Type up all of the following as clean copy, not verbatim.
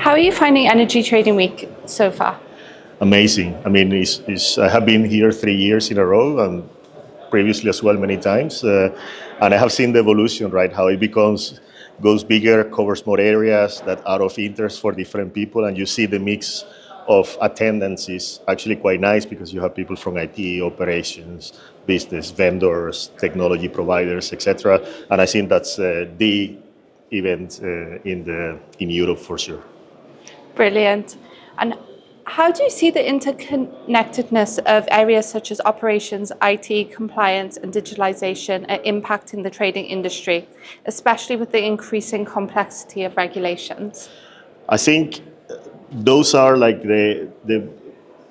How are you finding Energy Trading Week so far? Amazing. I mean, I have been here 3 years in a row and previously as well many times. And I have seen the evolution, right? How it goes bigger, covers more areas that are of interest for different people. And you see the mix of attendance is actually quite nice because you have people from IT, operations, business, vendors, technology providers, etc. And I think that's the event in Europe for sure. Brilliant. And how do you see the interconnectedness of areas such as operations, IT, compliance, and digitalization impacting the trading industry, especially with the increasing complexity of regulations? I think those are like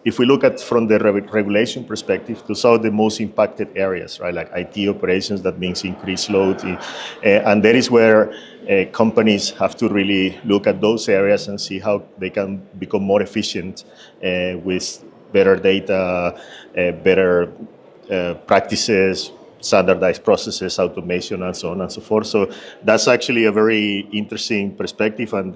if we look at from the regulation perspective, those are the most impacted areas, right? Like IT operations, that means increased load. And that is where companies have to really look at those areas and see how they can become more efficient with better data, better practices, standardized processes, automation, and so on and so forth. So that's actually a very interesting perspective. And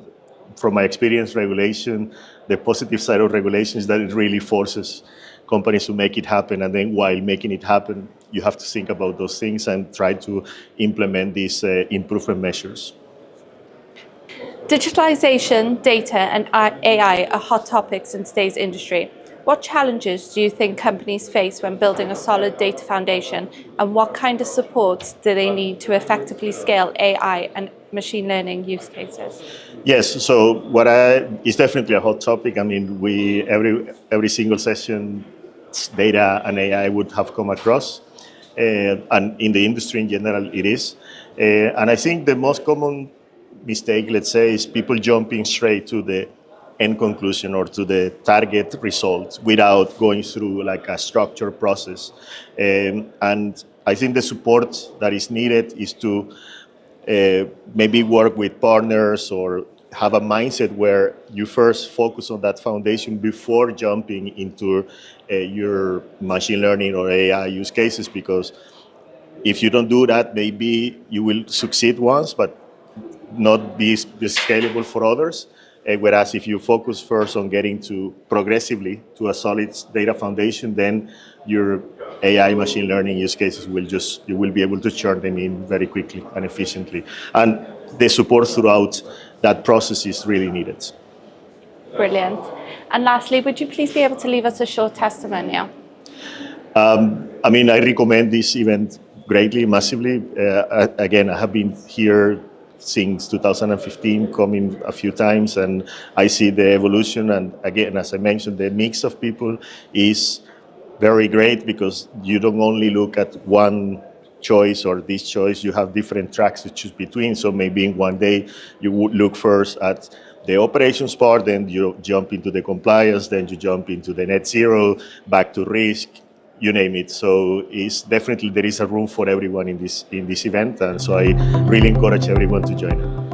from my experience, regulation, the positive side of regulation is that it really forces companies to make it happen. And then while making it happen, you have to think about those things and try to implement these improvement measures. Digitalization, data, and AI are hot topics in today's industry. What challenges do you think companies face when building a solid data foundation, and what kind of support do they need to effectively scale AI and machine learning use cases? Yes, so it's definitely a hot topic. I mean, every single session, data and AI would have come across, and in the industry in general, it is. And I think the most common mistake, let's say, is people jumping straight to the end conclusion or to the target results without going through like a structured process. And I think the support that is needed is to maybe work with partners or have a mindset where you first focus on that foundation before jumping into your machine learning or AI use cases, because if you don't do that, maybe you will succeed once, but not be scalable for others. Whereas if you focus first on getting progressively to a solid data foundation, then your AI machine learning use cases you will be able to churn them in very quickly and efficiently. And the support throughout that process is really needed. Brilliant. And lastly, would you please be able to leave us a short testimonial? I mean, I recommend this event greatly, massively. Again, I have been here since 2015, coming a few times, and I see the evolution. And again, as I mentioned, the mix of people is very great because you don't only look at one choice or this choice, you have different tracks to choose between. So maybe in one day you would look first at the operations part, then you jump into the compliance, then you jump into the net zero, back to risk, you name it. So it's definitely, there is a room for everyone in this event, and so I really encourage everyone to join.